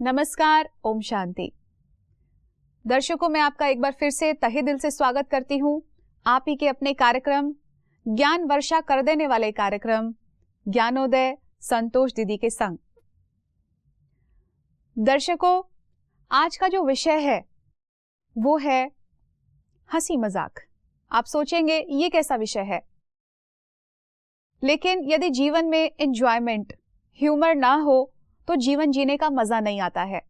नमस्कार, ओम शांति। दर्शकों, मैं आपका एक बार फिर से तहे दिल से स्वागत करती हूं आप ही के अपने कार्यक्रम ज्ञान वर्षा कर देने वाले कार्यक्रम ज्ञानोदय संतोष दीदी के संग। दर्शकों, आज का जो विषय है वो है हंसी मजाक। आप सोचेंगे ये कैसा विषय है, लेकिन यदि जीवन में एंजॉयमेंट, ह्यूमर ना हो तो जीवन जीने का मजा नहीं आता है,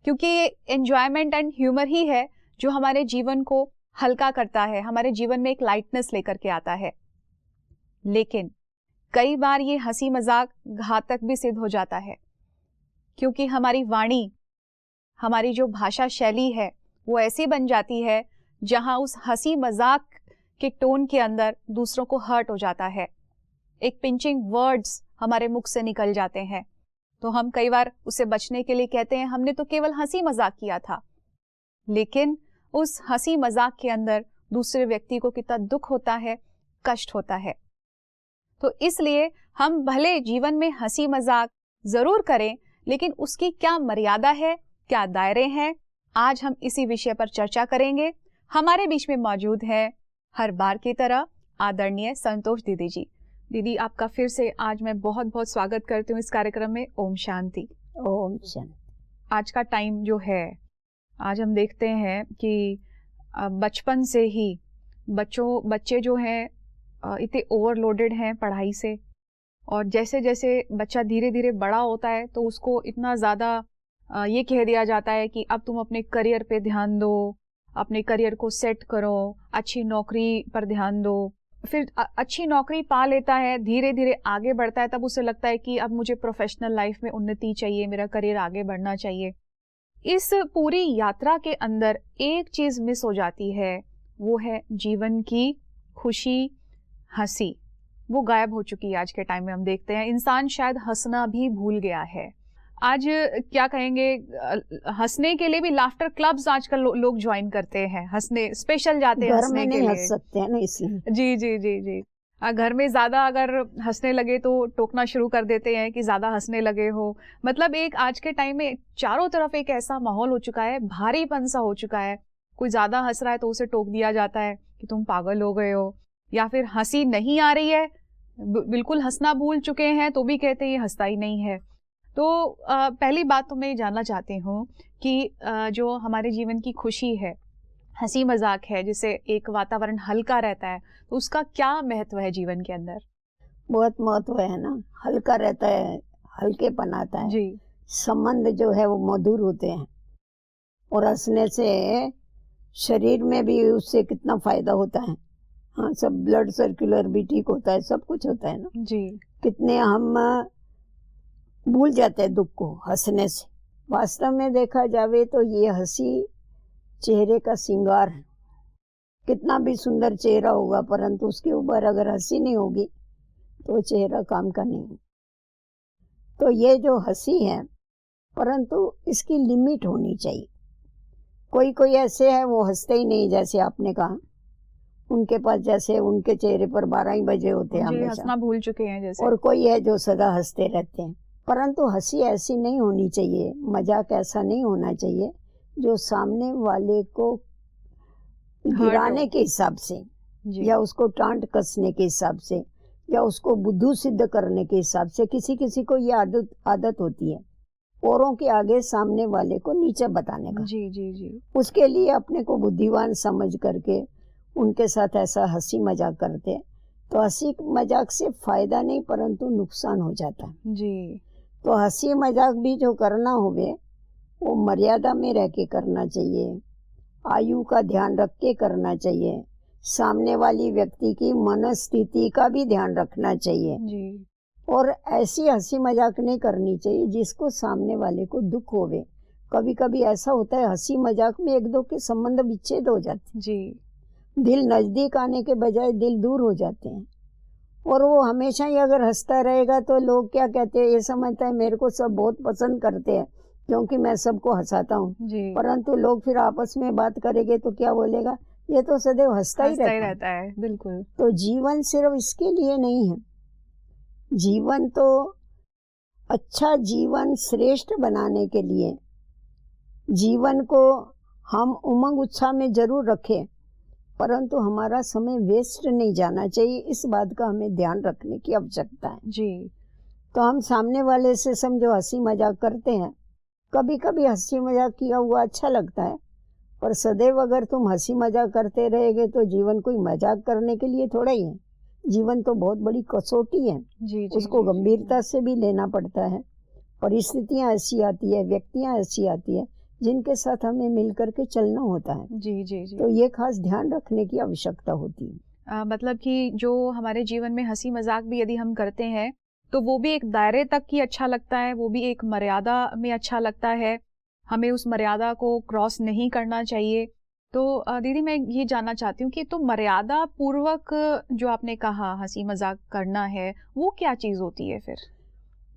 क्योंकि ये एंजॉयमेंट एंड ह्यूमर ही है जो हमारे जीवन को हल्का करता है, हमारे जीवन में एक लाइटनेस लेकर के आता है। लेकिन कई बार ये हंसी मजाक घातक भी सिद्ध हो जाता है, क्योंकि हमारी वाणी, हमारी जो भाषा शैली है वो ऐसी बन जाती है जहां उस हंसी मजाक के टोन के अंदर दूसरों को हर्ट हो जाता है। एक पिंचिंग वर्ड्स हमारे मुख से निकल जाते हैं, तो हम कई बार उसे बचने के लिए कहते हैं हमने तो केवल हंसी मजाक किया था, लेकिन उस हंसी मजाक के अंदर दूसरे व्यक्ति को कितना दुख होता है, कष्ट होता है। तो इसलिए हम भले जीवन में हंसी मजाक जरूर करें, लेकिन उसकी क्या मर्यादा है, क्या दायरे हैं, आज हम इसी विषय पर चर्चा करेंगे। हमारे बीच में मौजूद है हर बार की तरह आदरणीय संतोष दीदी जी। दीदी, आपका फिर से आज मैं बहुत बहुत स्वागत करती हूँ इस कार्यक्रम में। ओम शांति। ओम शांति। आज का टाइम जो है, आज हम देखते हैं कि बचपन से ही बच्चे जो हैं इतने ओवरलोडेड हैं पढ़ाई से, और जैसे जैसे बच्चा धीरे धीरे बड़ा होता है तो उसको इतना ज़्यादा ये कह दिया जाता है कि अब तुम अपने करियर पे ध्यान दो, अपने करियर को सेट करो, अच्छी नौकरी पर ध्यान दो। फिर अच्छी नौकरी पा लेता है, धीरे धीरे आगे बढ़ता है, तब उसे लगता है कि अब मुझे प्रोफेशनल लाइफ में उन्नति चाहिए, मेरा करियर आगे बढ़ना चाहिए। इस पूरी यात्रा के अंदर एक चीज मिस हो जाती है, वो है जीवन की खुशी, हंसी। वो गायब हो चुकी है आज के टाइम में। हम देखते हैं इंसान शायद हंसना भी भूल गया है। आज क्या कहेंगे, हंसने के लिए भी लाफ्टर क्लब्स आजकल लोग ज्वाइन करते हैं, हंसने स्पेशल जाते हैं, घर में नहीं हंस सकते हैं ना, इसलिए। जी जी जी जी। घर में ज्यादा अगर हंसने लगे तो टोकना शुरू कर देते हैं कि ज्यादा हंसने लगे हो। मतलब एक आज के टाइम में चारों तरफ एक ऐसा माहौल हो चुका है, भारीपन सा हो चुका है। कोई ज्यादा हंस रहा है तो उसे टोक दिया जाता है कि तुम पागल हो गए हो, या फिर हंसी नहीं आ रही है, बिल्कुल हंसना भूल चुके हैं तो भी कहते हैं ये हंसता ही नहीं है। तो पहली बात तो मैं ये जानना चाहती हूँ कि जो हमारे जीवन की खुशी है, हंसी मजाक है, जिससे एक वातावरण हल्का रहता है, तो उसका क्या महत्व है जीवन के अंदर? बहुत महत्व है ना, हल्का रहता है, हल्केपन आता है जी। संबंध जो है वो मधुर होते हैं, और हंसने से शरीर में भी उससे कितना फायदा होता है। हाँ, सब ब्लड सर्कुलर भी ठीक होता है, सब कुछ होता है ना जी। कितने हम भूल जाते हैं दुख को हंसने से। वास्तव में देखा जावे तो ये हंसी चेहरे का श्रृंगार है। कितना भी सुंदर चेहरा होगा, परंतु उसके ऊपर अगर हंसी नहीं होगी तो चेहरा काम का नहीं। तो ये जो हंसी है, परंतु इसकी लिमिट होनी चाहिए। कोई कोई ऐसे है वो हंसते ही नहीं, जैसे आपने कहा, उनके पास जैसे उनके चेहरे पर 12 ही बजे होते हैं, हमेशा हंसना भूल चुके हैं जैसे। और कोई है जो सदा हंसते रहते हैं। परंतु हंसी ऐसी नहीं होनी चाहिए, मजाक ऐसा नहीं होना चाहिए जो सामने वाले को गिराने के हिसाब से, या उसको टांट कसने के हिसाब से, या उसको बुद्धू सिद्ध करने के हिसाब से। किसी किसी को ये आदत होती है औरों के आगे सामने वाले को नीचे बताने का। जी जी जी। उसके लिए अपने को बुद्धिमान समझ करके उनके साथ ऐसा हंसी मजाक करते, तो हंसी मजाक से फायदा नहीं परंतु नुकसान हो जाता है जी। तो हंसी मजाक भी जो करना होवे वो मर्यादा में रह के करना चाहिए, आयु का ध्यान रख के करना चाहिए, सामने वाली व्यक्ति की मनस्थिति का भी ध्यान रखना चाहिए जी। और ऐसी हंसी मजाक नहीं करनी चाहिए जिसको सामने वाले को दुख होवे। कभी कभी ऐसा होता है हंसी मजाक में एक दो के संबंध विच्छेद हो जाते हैं जी। दिल नजदीक आने के बजाय दिल दूर हो जाते हैं, और वो हमेशा ही अगर हंसता रहेगा तो लोग क्या कहते हैं, ये समझता है मेरे को सब बहुत पसंद करते हैं क्योंकि मैं सबको हंसाता हूँ। परंतु लोग फिर आपस में बात करेंगे तो क्या बोलेगा, ये तो सदैव हंसता ही रहता है। बिल्कुल। तो जीवन सिर्फ इसके लिए नहीं है, जीवन तो अच्छा जीवन श्रेष्ठ बनाने के लिए जीवन को हम उमंग उत्साह में जरूर रखें, परंतु हमारा समय वेस्ट नहीं जाना चाहिए, इस बात का हमें ध्यान रखने की आवश्यकता है जी। तो हम सामने वाले से समझो हंसी मजाक करते हैं, कभी कभी हंसी मजाक किया हुआ अच्छा लगता है, पर सदैव अगर तुम हंसी मजाक करते रहेगे तो जीवन कोई मजाक करने के लिए थोड़ा ही है। जीवन तो बहुत बड़ी कसौटी है, जी, जी, उसको जी, गंभीरता से भी लेना पड़ता है। परिस्थितियां ऐसी आती है, व्यक्तियां ऐसी आती है जिनके साथ हमें मिल करके चलना होता है। जी, जी, जी। तो ये खास ध्यान रखने की आवश्यकता होती है। मतलब कि जो हमारे जीवन में हंसी मजाक भी यदि हम करते हैं तो वो भी एक दायरे तक ही अच्छा लगता है, वो भी एक मर्यादा में अच्छा लगता है, हमें उस मर्यादा को क्रॉस नहीं करना चाहिए। तो दीदी मैं ये जानना चाहती हूँ कि तो मर्यादा पूर्वक जो आपने कहा हंसी मजाक करना है, वो क्या चीज होती है फिर?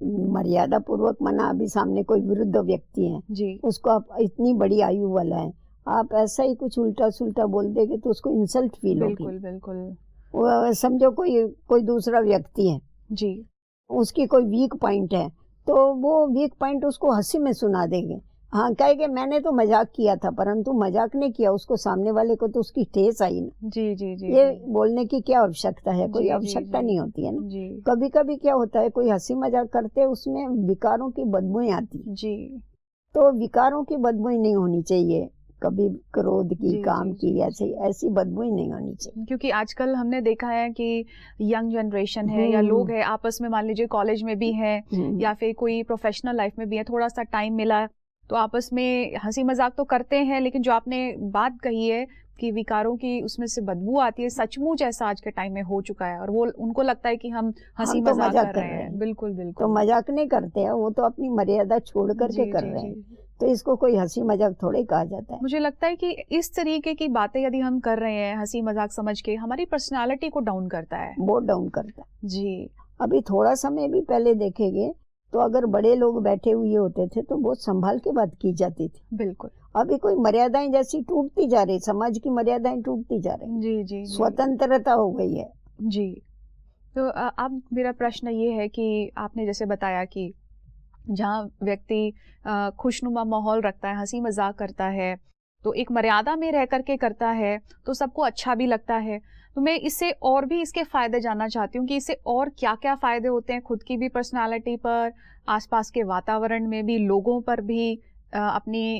मर्यादा पूर्वक मना, अभी सामने कोई वृद्ध व्यक्ति है जी, उसको आप इतनी बड़ी आयु वाला है, आप ऐसा ही कुछ उल्टा सुल्टा बोल देंगे तो उसको इंसल्ट फील होगी। बिल्कुल बिल्कुल। समझो कोई दूसरा व्यक्ति है, जी, उसकी कोई वीक पॉइंट है तो वो वीक पॉइंट उसको हंसी में सुना देंगे। हाँ, कहेंगे मैंने तो मजाक किया था, परंतु मजाक नहीं किया, उसको सामने वाले को तो उसकी ठेस आई ना। जी, जी, जी, ये जी, बोलने की क्या आवश्यकता है, कोई जी, जी, आवश्यकता जी, नहीं होती है ना। जी, कभी कभी क्या होता है, कोई हंसी मजाक करते हैं उसमें विकारों की बदबू आती है, जी, तो विकारों की बदबू नहीं होनी चाहिए, कभी क्रोध की, जी, काम जी, की, जी, ऐसी ऐसी बदबू नहीं होनी चाहिए। क्योंकि आजकल हमने देखा है कि यंग जनरेशन है या लोग हैं आपस में, मान लीजिए कॉलेज में भी हैं या फिर कोई प्रोफेशनल लाइफ में भी है, थोड़ा सा टाइम मिला तो आपस में हंसी मजाक तो करते हैं, लेकिन जो आपने बात कही है कि विकारों की उसमें से बदबू आती है, सचमुच ऐसा आज के टाइम में हो चुका है और वो उनको लगता है कि हम हंसी हम तो मजाक मजाक कर रहे हैं। बिल्कुल तो बिल्कुल। मजाक नहीं करते हैं, वो तो अपनी मर्यादा छोड़ करके जी, कर जी, रहे जी। हैं, तो इसको कोई हंसी मजाक थोड़े कहा जाता है। मुझे लगता है कि इस तरीके की बातें यदि हम कर रहे हैं हंसी मजाक समझ के, हमारी पर्सनालिटी को डाउन करता है। बहुत डाउन करता है। जी, अभी थोड़ा समय भी पहले देखेंगे तो अगर बड़े लोग बैठे हुए होते थे तो बहुत संभाल के बात की जाती थी। बिल्कुल। अभी कोई मर्यादाएं जैसी टूटती जा रही, समाज की मर्यादाएं टूटती जा रही, जी, जी, जी, स्वतंत्रता हो गई है। जी। तो अब मेरा प्रश्न ये है कि आपने जैसे बताया कि जहाँ व्यक्ति खुशनुमा माहौल रखता है, हंसी मजाक करता है, तो एक मर्यादा में रह करके करता है तो सबको अच्छा भी लगता है। तो मैं इससे और भी इसके फायदे जानना चाहती हूँ कि इससे और क्या क्या फायदे होते हैं, खुद की भी पर्सनालिटी पर, आसपास के वातावरण में भी, लोगों पर भी, अपनी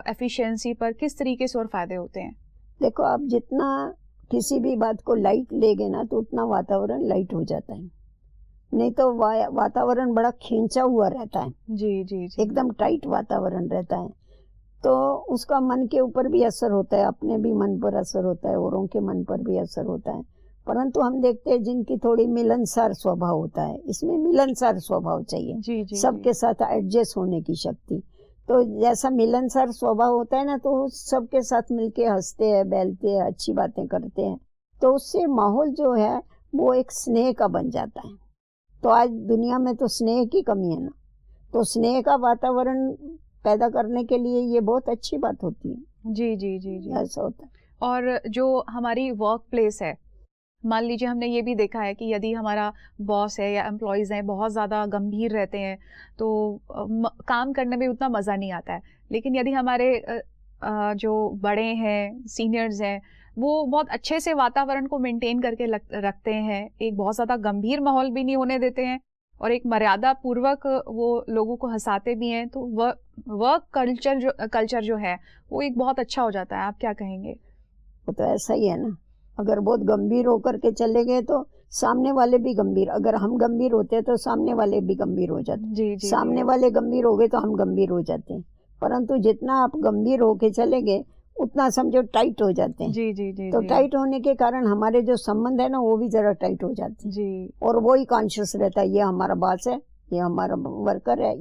एफिशिएंसी पर, किस तरीके से और फायदे होते हैं? देखो, आप जितना किसी भी बात को लाइट लेगे ना तो उतना वातावरण लाइट हो जाता है, नहीं तो वातावरण बड़ा खींचा हुआ रहता है, जी, जी, जी। एकदम टाइट वातावरण रहता है, तो उसका मन के ऊपर भी असर होता है, अपने भी मन पर असर होता है, औरों के मन पर भी असर होता है। परंतु हम देखते हैं जिनकी थोड़ी मिलनसार स्वभाव होता है, इसमें मिलनसार स्वभाव चाहिए, जी, जी, सबके साथ एडजस्ट होने की शक्ति। तो जैसा मिलनसार स्वभाव होता है ना, तो सबके साथ मिलके हंसते हैं, बैलते हैं, अच्छी बातें करते हैं, तो उससे माहौल जो है वो एक स्नेह का बन जाता है। तो आज दुनिया में तो स्नेह की कमी है ना, तो स्नेह का वातावरण पैदा करने के लिए ये बहुत अच्छी बात होती है। जी, जी, जी, जी। ऐसा होता है। और जो हमारी वर्क प्लेस है, मान लीजिए हमने ये भी देखा है कि यदि हमारा बॉस है या एम्प्लॉयज़ हैं बहुत ज़्यादा गंभीर रहते हैं तो काम करने में उतना मज़ा नहीं आता है, लेकिन यदि हमारे जो बड़े हैं, सीनियर्स हैं, वो बहुत अच्छे से वातावरण को मेंटेन करके रखते हैं, एक बहुत ज़्यादा गंभीर माहौल भी नहीं होने देते हैं और एक मर्यादा पूर्वक वो लोगों को हंसाते भी हैं, तो वर्क कल्चर जो है वो एक बहुत अच्छा हो जाता है। आप क्या कहेंगे? वो तो ऐसा ही है ना, अगर बहुत गंभीर होकर के चले गए तो सामने वाले भी गंभीर, अगर हम गंभीर होते हैं तो सामने वाले भी गंभीर हो जाते, जी, जी, सामने वाले गंभीर हो गए तो हम गंभीर हो जाते हैं, परंतु जितना आप गंभीर होके चले गए उतना समझो टाइट हो जाते हैं। जी, जी, जी, तो जी, टाइट होने के कारण हमारे जो संबंध है ना वो भी जरा टाइट हो जाते हैं, जी, और वो ही कॉन्शियस रहता है, ये हमारा बॉस है, ये हमारा वर्कर है,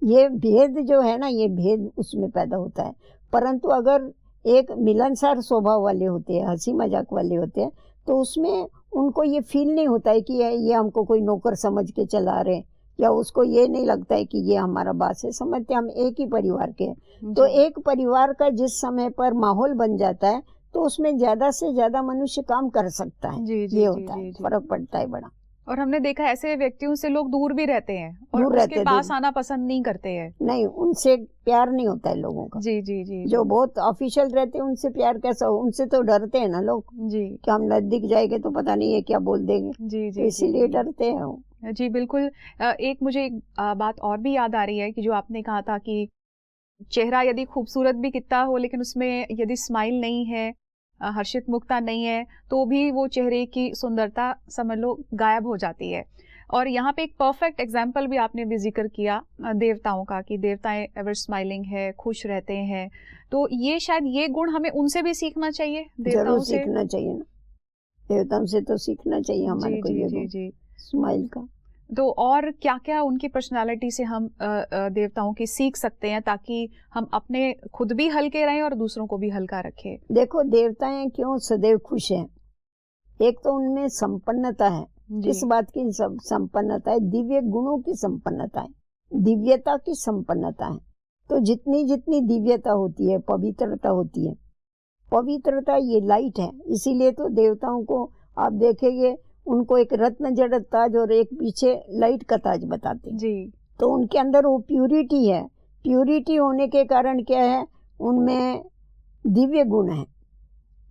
ये भेद जो है ना, ये भेद उसमें पैदा होता है। परंतु अगर एक मिलनसार स्वभाव वाले होते हैं, हंसी मजाक वाले होते हैं, तो उसमें उनको ये फील नहीं होता है कि ये हमको कोई नौकर समझ के चला रहे हैं, या उसको ये नहीं लगता है कि ये हमारा बास है, समझते हम एक ही परिवार के हैं। तो एक परिवार का जिस समय पर माहौल बन जाता है तो उसमें ज्यादा से ज्यादा मनुष्य काम कर सकता है। जी, जी, ये जी, होता जी, है, जी। फर्क पड़ता है बड़ा। और हमने देखा ऐसे व्यक्तियों से लोग दूर भी रहते हैं और उसके पास आना पसंद नहीं करते हैं। नहीं, उनसे प्यार नहीं होता है लोगों का। जी जी जी। जो बहुत ऑफिशियल रहते हैं उनसे प्यार कैसा हो, उनसे तो डरते हैं ना लोग जी कि हम नजदीक जाएंगे तो पता नहीं है क्या बोल देंगे। जी जी, तो इसीलिए डरते हैं वो। जी बिल्कुल। एक मुझे एक बात और भी याद आ रही है कि जो आपने कहा था कि चेहरा यदि खूबसूरत भी कितना हो लेकिन उसमें यदि स्माइल नहीं है, हर्षित मुखता नहीं है, तो भी वो चेहरे की सुंदरता समझ लो गायब हो जाती है। और यहाँ पे एक परफेक्ट एग्जाम्पल भी आपने भी जिक्र किया देवताओं का कि देवताएं एवर स्माइलिंग है, खुश रहते हैं। तो ये शायद ये गुण हमें उनसे भी सीखना चाहिए, देवताओं से। सीखना चाहिए ना, देवताओं से तो सीखना चाहिए हमारे को ये गुण, स्माइल का। तो और क्या क्या उनकी पर्सनालिटी से हम देवताओं की सीख सकते हैं ताकि हम अपने खुद भी हल्के रहें और दूसरों को भी हल्का रखें? देखो, देवताएं क्यों सदैव खुश हैं? एक तो उनमें संपन्नता है। किस बात की संपन्नता है? दिव्य गुणों की संपन्नता है, दिव्यता की संपन्नता है। तो जितनी जितनी दिव्यता होती है, पवित्रता होती है, पवित्रता ये लाइट है। इसीलिए तो देवताओं को आप देखेंगे, उनको एक रत्न जड़त ताज और एक पीछे लाइट का ताज बताते हैं जी। तो उनके अंदर वो प्यूरिटी है। प्यूरिटी होने के कारण क्या है? उनमें दिव्य गुण है।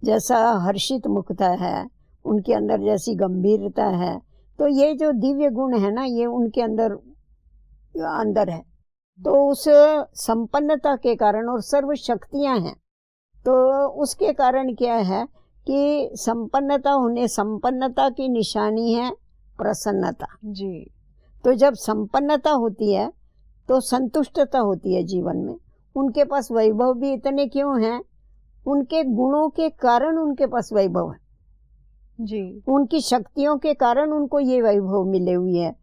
जैसा हर्षित मुखता है, उनके अंदर जैसी गंभीरता है, तो ये जो दिव्य गुण है ना, ये उनके अंदर है। तो उस संपन्नता के कारण, और सर्व शक्तियां हैं, तो उसके कारण क्या है कि संपन्नता की निशानी है प्रसन्नता। जी। तो जब संपन्नता होती है तो संतुष्टता होती है जीवन में। उनके पास वैभव भी इतने क्यों हैं? उनके गुणों के कारण उनके पास वैभव है जी। उनकी शक्तियों के कारण उनको ये वैभव मिले हुए है।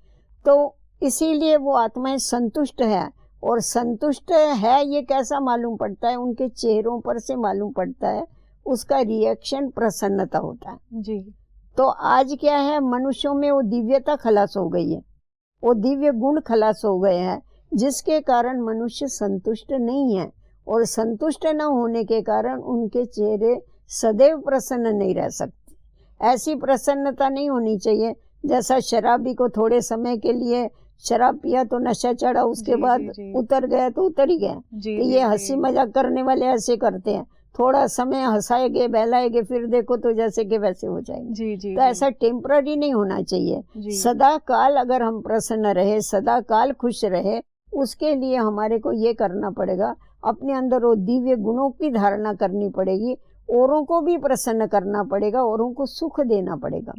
तो इसीलिए वो आत्माएं संतुष्ट है। और संतुष्ट है ये कैसा मालूम पड़ता है? उनके चेहरों पर से मालूम पड़ता है। उसका रिएक्शन प्रसन्नता होता है जी। तो आज क्या है, मनुष्यों में वो दिव्यता खलास हो गई है, वो दिव्य गुण खलास हो गए हैं, जिसके कारण मनुष्य संतुष्ट नहीं है। और संतुष्ट न होने के कारण उनके चेहरे सदैव प्रसन्न नहीं रह सकते। ऐसी प्रसन्नता नहीं होनी चाहिए जैसा शराबी को थोड़े समय के लिए शराब पिया तो नशा चढ़ा, उसके बाद उतर गया तो उतर ही गया। तो ये हंसी मजाक करने वाले ऐसे करते हैं, थोड़ा समय हंसाएंगे बहलाएंगे, फिर देखो तो जैसे कि वैसे हो जाएंगे। तो ऐसा टेम्पररी नहीं होना चाहिए। सदा काल अगर हम प्रसन्न रहे, सदा काल खुश रहे, उसके लिए हमारे को ये करना पड़ेगा, अपने अंदर वो दिव्य गुणों की धारणा करनी पड़ेगी, औरों को भी प्रसन्न करना पड़ेगा, औरों को सुख देना पड़ेगा।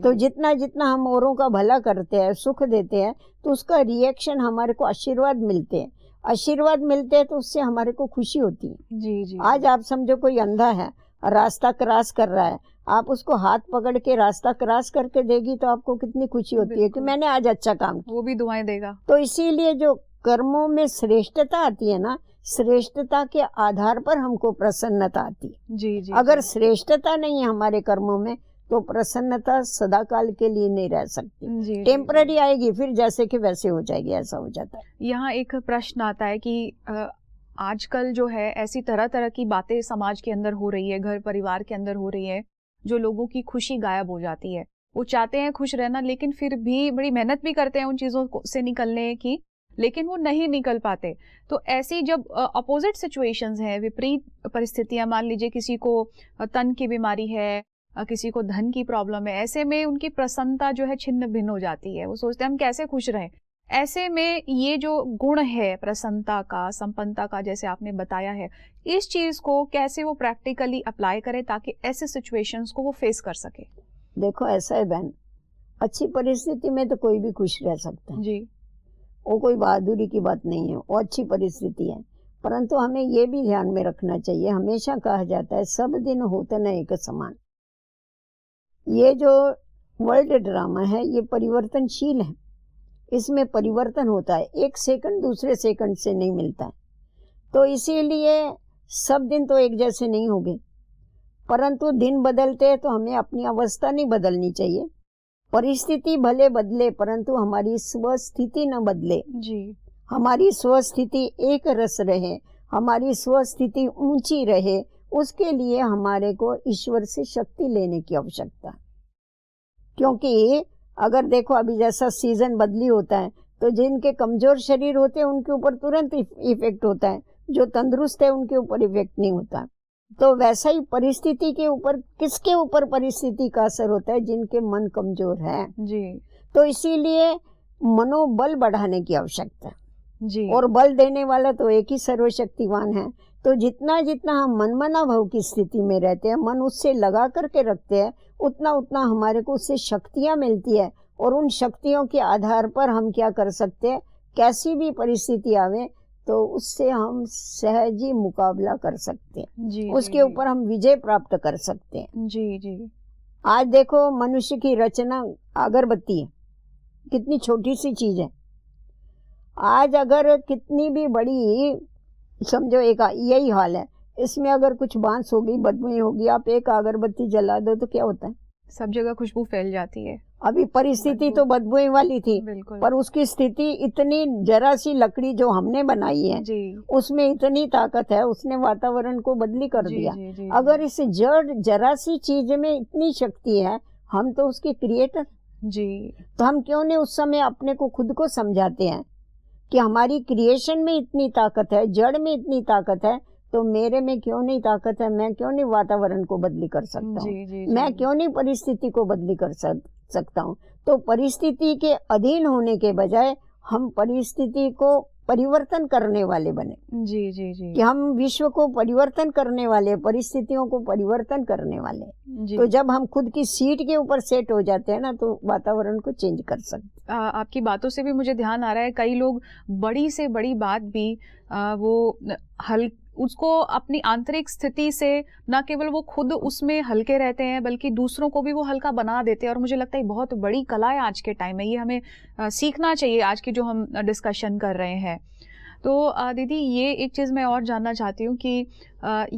तो जितना जितना हम औरों का भला करते हैं, सुख देते हैं, तो उसका रिएक्शन हमारे को आशीर्वाद मिलते हैं। आशीर्वाद मिलते हैं तो उससे हमारे को खुशी होती है। आज आप समझो कोई अंधा है, रास्ता क्रॉस कर रहा है, आप उसको हाथ पकड़ के रास्ता क्रॉस करके देगी तो आपको कितनी खुशी होती है कि मैंने आज अच्छा काम किया, वो भी दुआएं देगा। तो इसीलिए जो कर्मों में श्रेष्ठता आती है ना, श्रेष्ठता के आधार पर हमको प्रसन्नता आती है। अगर श्रेष्ठता नहीं है हमारे कर्मों में तो प्रसन्नता सदा काल के लिए नहीं रह सकती, टेम्पररी आएगी, फिर जैसे कि वैसे हो जाएगी, ऐसा हो जाता है। यहाँ एक प्रश्न आता है कि आजकल जो है ऐसी तरह तरह की बातें समाज के अंदर हो रही है, घर परिवार के अंदर हो रही है, जो लोगों की खुशी गायब हो जाती है। वो चाहते हैं खुश रहना, लेकिन फिर भी बड़ी मेहनत भी करते हैं उन चीजों से निकलने की, लेकिन वो नहीं निकल पाते। तो ऐसी जब अपोजिट सिचुएशंस हैं, विपरीत परिस्थितियां, मान लीजिए किसी को तन की बीमारी है, किसी को धन की प्रॉब्लम है, ऐसे में उनकी प्रसन्नता जो है छिन्न भिन्न हो जाती है। वो सोचते हैं हम कैसे खुश रहें। ऐसे में ये जो गुण है प्रसन्नता का, संपन्नता का, जैसे आपने बताया है, इस चीज को कैसे वो प्रैक्टिकली अप्लाई करें ताकि ऐसे सिचुएशंस को वो फेस कर सके। देखो ऐसा है बहन, अच्छी परिस्थिति में तो कोई भी खुश रह सकता है जी, वो कोई बहादुरी की बात नहीं है, वो अच्छी परिस्थिति है। परंतु हमें ये भी ध्यान में रखना चाहिए, हमेशा कहा जाता है सब दिन होते न एक समान। ये जो वर्ल्ड ड्रामा है ये परिवर्तनशील है, इसमें परिवर्तन होता है, एक सेकंड दूसरे सेकंड से नहीं मिलता है। तो इसीलिए सब दिन तो एक जैसे नहीं होंगे, परंतु दिन बदलते हैं तो हमें अपनी अवस्था नहीं बदलनी चाहिए। परिस्थिति भले बदले परंतु हमारी स्वस्थिति न बदले जी। हमारी स्वस्थिति एक रस रहे, हमारी स्वस्थिति ऊंची रहे, उसके लिए हमारे को ईश्वर से शक्ति लेने की आवश्यकता। क्योंकि अगर देखो अभी जैसा सीजन बदली होता है तो जिनके कमजोर शरीर होते हैं उनके ऊपर तुरंत इफेक्ट होता है, जो तंदुरुस्त है उनके ऊपर इफेक्ट नहीं होता। तो वैसा ही परिस्थिति के ऊपर, किसके ऊपर परिस्थिति का असर होता है? जिनके मन कमजोर है जी तो इसीलिए मनोबल बढ़ाने की आवश्यकता है जी। और बल देने वाला तो एक ही सर्वशक्तिवान है। तो जितना जितना हम मनमना भाव की स्थिति में रहते हैं, मन उससे लगा करके रखते हैं, उतना उतना हमारे को उससे शक्तियां मिलती है और उन शक्तियों के आधार पर हम क्या कर सकते हैं, कैसी भी परिस्थिति आवे तो उससे हम सहज ही मुकाबला कर सकते हैं जी उसके जी, ऊपर हम विजय प्राप्त कर सकते हैं। जी जी आज देखो मनुष्य की रचना अगरबत्ती है, कितनी छोटी सी चीज है। आज अगर कितनी भी बड़ी, समझो एक यही हाल है, इसमें अगर कुछ बांस होगी, बदबू होगी, आप एक अगरबत्ती जला दो तो क्या होता है? सब जगह खुशबू फैल जाती है। अभी परिस्थिति तो बदबू वाली थी, बिल्कुल। पर उसकी स्थिति इतनी, जरा सी लकड़ी जो हमने बनाई है जी उसमें इतनी ताकत है, उसने वातावरण को बदली कर जी दिया। जी जी अगर इस जड़ जरा सी चीज में इतनी शक्ति है, हम तो उसके क्रिएटर, जी तो हम क्यों नहीं उस समय अपने को खुद को समझाते हैं कि हमारी क्रिएशन में इतनी ताकत है, जड़ में इतनी ताकत है, तो मेरे में क्यों नहीं ताकत है? मैं क्यों नहीं वातावरण को बदली कर सकता हूँ? जी जी मैं जी। क्यों नहीं परिस्थिति को बदली कर सकता हूँ? तो परिस्थिति के अधीन होने के बजाय हम परिस्थिति को परिवर्तन करने वाले बने, जी जी जी कि हम विश्व को परिवर्तन करने वाले, परिस्थितियों को परिवर्तन करने वाले। जी। तो जब हम खुद की सीट के ऊपर सेट हो जाते हैं ना, तो वातावरण को चेंज कर सकते। आपकी बातों से भी मुझे ध्यान आ रहा है, कई लोग बड़ी से बड़ी बात भी वो हल उसको अपनी आंतरिक स्थिति से न केवल वो खुद उसमें हल्के रहते हैं, बल्कि दूसरों को भी वो हल्का बना देते हैं। और मुझे लगता है बहुत बड़ी कला है आज के टाइम में, ये हमें सीखना चाहिए आज की जो हम डिस्कशन कर रहे हैं। तो दीदी ये एक चीज़ मैं और जानना चाहती हूँ कि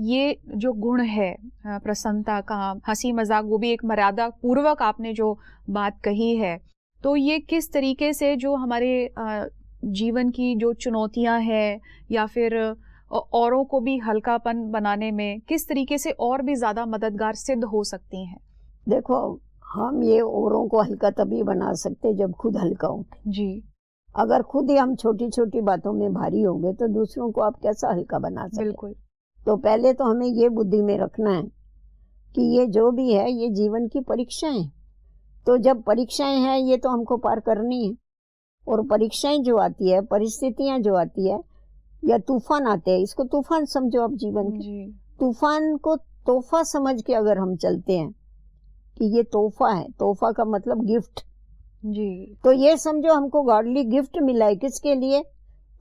ये जो गुण है प्रसन्नता का, हंसी मजाक, वो भी एक मर्यादा पूर्वक आपने जो बात कही है, तो ये किस तरीके से जो हमारे जीवन की जो चुनौतियां हैं या फिर औरों को भी हल्कापन बनाने में किस तरीके से और भी ज़्यादा मददगार सिद्ध हो सकती हैं? देखो, हम ये औरों को हल्का तभी बना सकते जब खुद हल्का हो। जी अगर खुद ही हम छोटी छोटी बातों में भारी होंगे तो दूसरों को आप कैसा हल्का बना सकते? बिल्कुल। तो पहले तो हमें ये बुद्धि में रखना है कि ये जो भी है ये जीवन की परीक्षाएं। तो जब परीक्षाएं हैं ये तो हमको पार करनी है, और परीक्षाएं जो आती है, परिस्थितियां जो आती है या तूफान आते हैं, इसको तूफान समझो आप जीवन के। जी तूफान को तोहफा समझ के अगर हम चलते हैं कि ये तोहफा है, तोहफा का मतलब गिफ्ट, जी तो ये समझो हमको गॉडली गिफ्ट मिला है। किसके लिए?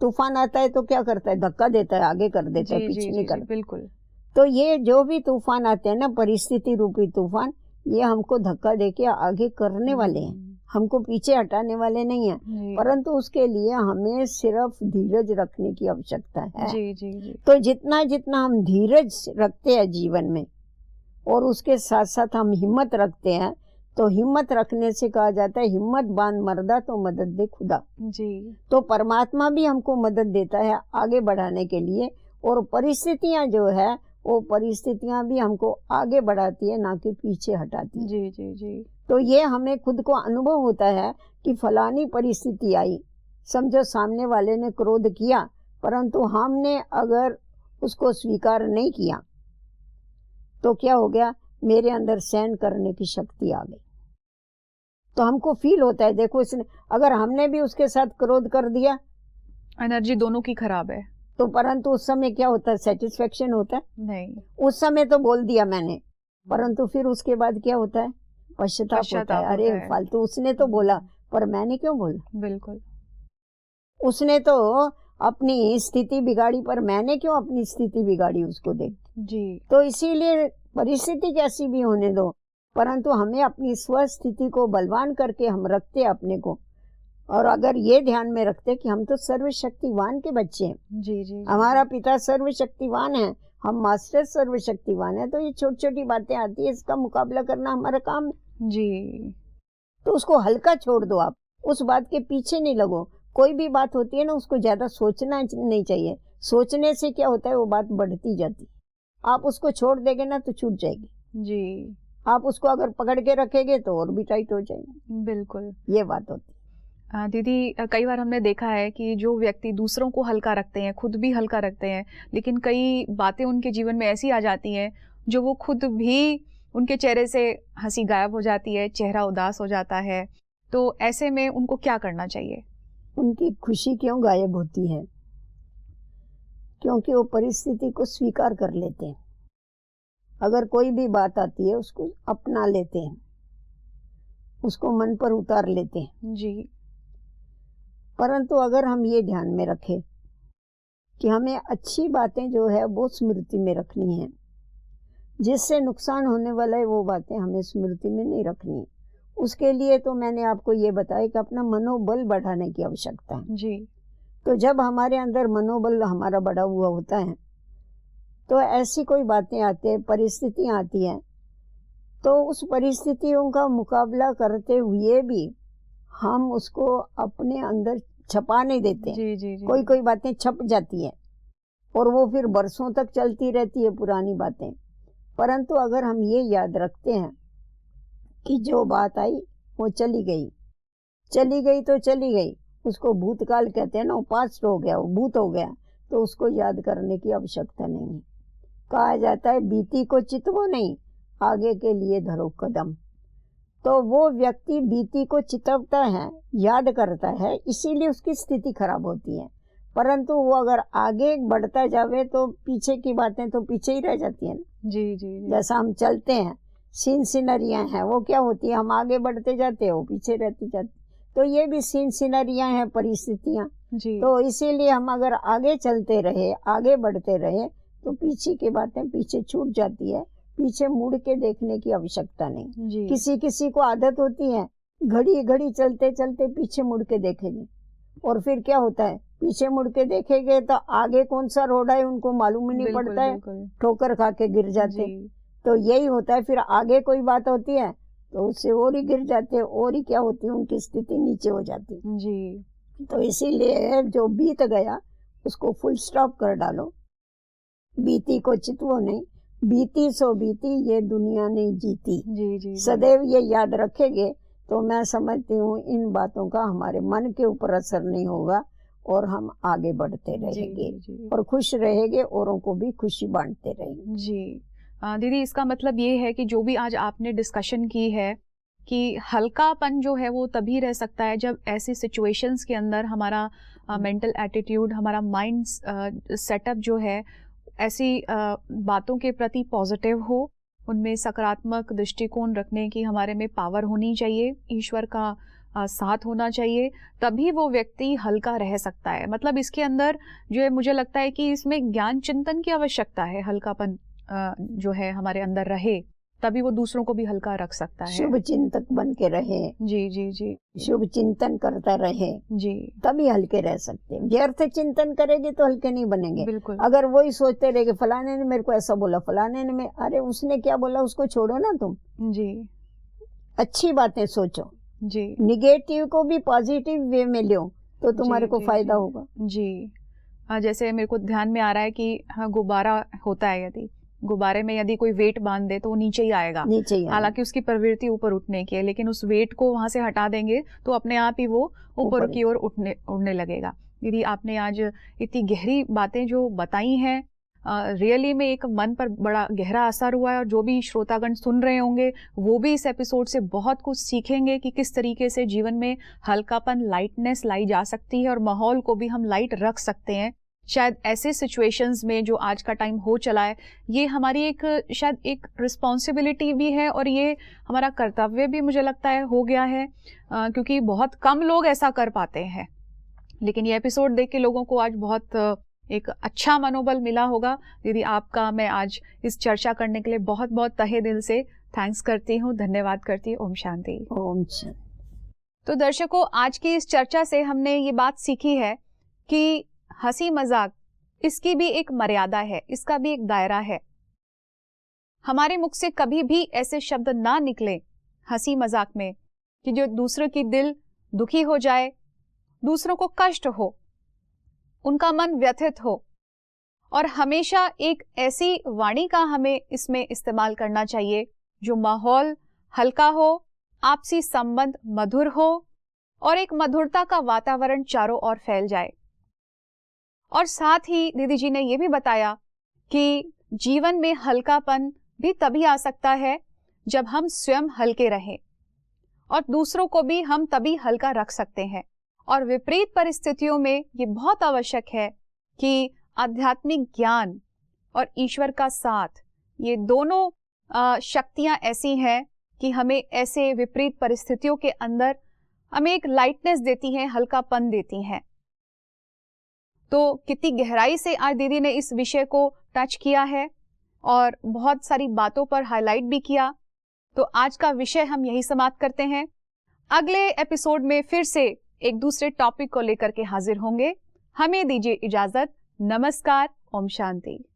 तूफान आता है तो क्या करता है? धक्का देता है, आगे कर देता है, जी पीछे जी नहीं जी करता। बिल्कुल। तो ये जो भी तूफान आते हैं ना, परिस्थिति रूपी तूफान, ये हमको धक्का देके आगे करने वाले हैं, हमको पीछे हटाने वाले नहीं है। जी परंतु उसके लिए हमें सिर्फ धीरज रखने की आवश्यकता है। जी जी जी तो जितना जितना हम धीरज रखते हैं जीवन में, और उसके साथ साथ हम हिम्मत रखते हैं, तो हिम्मत रखने से कहा जाता है हिम्मत बांध मर्दा तो मदद दे खुदा। जी तो परमात्मा भी हमको मदद देता है आगे बढ़ाने के लिए, और परिस्थितियां जो है वो परिस्थितियां भी हमको आगे बढ़ाती है, ना कि पीछे हटाती है। जी जी जी तो ये हमें खुद को अनुभव होता है कि फलानी परिस्थिति आई, समझो सामने वाले ने क्रोध किया, परंतु हमने अगर उसको स्वीकार नहीं किया तो क्या हो गया? मेरे अंदर सहन करने की शक्ति आ गई। तो हमको फील होता है, देखो इसने, अगर हमने भी उसके साथ क्रोध कर दिया, एनर्जी दोनों की खराब है। तो परंतु उस समय क्या होता है? सेटिस्फेक्शन होता है। नहीं, उस समय तो बोल दिया मैंने, परंतु फिर उसके बाद क्या होता है? पश्चाताप होता है। अरे फालतू, उसने तो बोला पर मैंने क्यों बोला? बिल्कुल। उसने तो अपनी स्थिति बिगाड़ी, पर मैंने क्यों अपनी स्थिति बिगाड़ी उसको देख? जी तो इसीलिए परिस्थिति कैसी भी होने दो, परंतु हमें अपनी स्वस्थिति को बलवान करके हम रखते अपने को। और अगर ये ध्यान में रखते कि हम तो सर्वशक्तिवान के बच्चे हैं, जी जी हमारा पिता सर्वशक्तिवान है, हम मास्टर सर्वशक्तिवान है, तो ये छोटी छोटी बातें आती है, इसका मुकाबला करना हमारा काम है। जी तो उसको हल्का छोड़ दो, आप उस बात के पीछे नहीं लगो। कोई भी बात होती है ना, उसको ज्यादा सोचना नहीं चाहिए। सोचने से क्या होता है? वो बात बढ़ती जाती है। आप उसको छोड़ देंगे ना तो छूट जाएगी। जी आप उसको अगर पकड़ के रखेंगे तो और भी टाइट हो जाएंगे। बिल्कुल, ये बात होती है। दीदी कई बार हमने देखा है कि जो व्यक्ति दूसरों को हल्का रखते हैं, खुद भी हल्का रखते हैं, लेकिन कई बातें उनके जीवन में ऐसी आ जाती हैं जो वो खुद भी, उनके चेहरे से हंसी गायब हो जाती है, चेहरा उदास हो जाता है। तो ऐसे में उनको क्या करना चाहिए? उनकी खुशी क्यों गायब होती है? क्योंकि वो परिस्थिति को स्वीकार कर लेते हैं। अगर कोई भी बात आती है उसको अपना लेते हैं, उसको मन पर उतार लेते हैं जी। परंतु अगर हम ये ध्यान में रखें कि हमें अच्छी बातें जो है वो स्मृति में रखनी है, जिससे नुकसान होने वाला है वो बातें हमें स्मृति में नहीं रखनी। उसके लिए तो मैंने आपको ये बताया कि अपना मनोबल बढ़ाने की आवश्यकता है जी। तो जब हमारे अंदर मनोबल हमारा बढ़ा हुआ होता है तो ऐसी कोई बातें आती है, परिस्थितियाँ आती हैं, तो उस परिस्थितियों का मुकाबला करते हुए भी हम उसको अपने अंदर छपा नहीं देते। जी जी जी। कोई कोई बातें छप जाती है और वो फिर बरसों तक चलती रहती है पुरानी बातें। परंतु अगर हम ये याद रखते हैं कि जो बात आई वो चली गई तो चली गई, उसको भूतकाल कहते हैं ना, वो पास्ट हो गया, वो भूत हो गया, तो उसको याद करने की आवश्यकता नहीं है। कहा जाता है बीती को चितवो नहीं, आगे के लिए धरो कदम। तो वो व्यक्ति बीती को चितवता है, याद करता है, इसीलिए उसकी स्थिति खराब होती है। परंतु वो अगर आगे बढ़ता जावे तो पीछे की बातें तो पीछे ही रह जाती हैं। जी जी जी। जैसा हम चलते हैं, सीनरियाँ हैं, वो क्या होती है, हम आगे बढ़ते जाते हैं, वो पीछे रहती जाती। तो ये भी सीनरियाँ हैं, परिस्थितियाँ। तो इसीलिए हम अगर आगे चलते रहे, आगे बढ़ते रहे, तो पीछे की बातें पीछे छूट जाती है। पीछे मुड़ के देखने की आवश्यकता नहीं। जी। किसी को आदत होती है घड़ी घड़ी चलते चलते पीछे मुड़ के देखेंगे, और फिर क्या होता है, पीछे मुड़ के देखेंगे तो आगे कौन सा रोड है उनको मालूम ही नहीं पड़ता है, ठोकर खा के गिर जाते। तो यही होता है, फिर आगे कोई बात होती है तो उससे और ही गिर जाते हैं, और ही क्या होती है, उनकी स्थिति नीचे हो जाती है। जी। तो इसीलिए जो बीत गया उसको फुल स्टॉप कर डालो। बीती को चितवो नहीं, बीती सो बीती, ये दुनिया नहीं जीती। जी जी। सदैव ये याद रखेंगे तो मैं समझती हूँ इन बातों का हमारे मन के ऊपर असर नहीं होगा और हम आगे बढ़ते रहेंगे और खुश रहेंगे, औरों को भी खुशी बांटते रहेंगे। जी। दीदी इसका मतलब ये है कि जो भी आज आपने डिस्कशन की है कि हल्कापन जो है वो तभी रह सकता है जब ऐसी सिचुएशंस के अंदर हमारा मेंटल एटीट्यूड, हमारा माइंड सेटअप जो है ऐसी बातों के प्रति पॉजिटिव हो, उनमें सकारात्मक दृष्टिकोण रखने की हमारे में पावर होनी चाहिए, ईश्वर का साथ होना चाहिए, तभी वो व्यक्ति हल्का रह सकता है। मतलब इसके अंदर जो है मुझे लगता है कि इसमें ज्ञान चिंतन की आवश्यकता है। हल्कापन जो है हमारे अंदर रहे तभी वो दूसरों को भी हल्का रख सकता है। शुभ चिंतक बन के रहे। जी जी जी। शुभ चिंतन करता रहे जी, तभी हल्के रह सकते हैं। व्यर्थ चिंतन करेंगे तो हल्के नहीं बनेंगे। बिल्कुल। अगर वही सोचते रहेंगे फलाने ने मेरे को ऐसा बोला, फलाने ने, अरे उसने क्या बोला उसको छोड़ो ना तुम जी, अच्छी बातें सोचो जी, निगेटिव को भी पॉजिटिव वे में लो तो तुम्हारे को फायदा होगा जी। जैसे मेरे को ध्यान में आ रहा है कि हाँ गुब्बारा होता है, यदि गुब्बारे में यदि कोई वेट बांध दे तो वो नीचे ही आएगा, हालांकि उसकी प्रवृत्ति ऊपर उठने की है, लेकिन उस वेट को वहां से हटा देंगे तो अपने आप ही वो ऊपर की ओर उड़ने लगेगा। दीदी आपने आज इतनी गहरी बातें जो बताई हैं, रियली में एक मन पर बड़ा गहरा असर हुआ है, और जो भी श्रोतागण सुन रहे होंगे वो भी इस एपिसोड से बहुत कुछ सीखेंगे कि किस तरीके से जीवन में हल्कापन, लाइटनेस लाई जा सकती है और माहौल को भी हम लाइट रख सकते हैं। शायद ऐसे सिचुएशंस में जो आज का टाइम हो चला है, ये हमारी एक शायद एक रिस्पॉन्सिबिलिटी भी है और ये हमारा कर्तव्य भी मुझे लगता है हो गया है, क्योंकि बहुत कम लोग ऐसा कर पाते हैं। लेकिन ये एपिसोड देख के लोगों को आज बहुत एक अच्छा मनोबल मिला होगा। दीदी आपका मैं आज इस चर्चा करने के लिए बहुत बहुत तहे दिल से थैंक्स करती हूँ, धन्यवाद करती हूँ। ओम शांति। ओम शांति। तो दर्शकों, आज की इस चर्चा से हमने ये बात सीखी है कि हंसी मजाक, इसकी भी एक मर्यादा है, इसका भी एक दायरा है। हमारे मुख से कभी भी ऐसे शब्द ना निकले हंसी मजाक में कि जो दूसरों की दिल दुखी हो जाए, दूसरों को कष्ट हो, उनका मन व्यथित हो। और हमेशा एक ऐसी वाणी का हमें इसमें इस्तेमाल करना चाहिए जो माहौल हल्का हो, आपसी संबंध मधुर हो और एक मधुरता का वातावरण चारों ओर फैल जाए। और साथ ही दीदी जी ने ये भी बताया कि जीवन में हल्कापन भी तभी आ सकता है जब हम स्वयं हल्के रहें और दूसरों को भी हम तभी हल्का रख सकते हैं। और विपरीत परिस्थितियों में ये बहुत आवश्यक है कि आध्यात्मिक ज्ञान और ईश्वर का साथ, ये दोनों शक्तियां ऐसी हैं कि हमें ऐसे विपरीत परिस्थितियों के अंदर हमें एक लाइटनेस देती हैं, हल्कापन देती हैं। तो कितनी गहराई से आज दीदी ने इस विषय को टच किया है और बहुत सारी बातों पर हाईलाइट भी किया। तो आज का विषय हम यही समाप्त करते हैं। अगले एपिसोड में फिर से एक दूसरे टॉपिक को लेकर के हाजिर होंगे। हमें दीजिए इजाजत। नमस्कार। ओम शांति।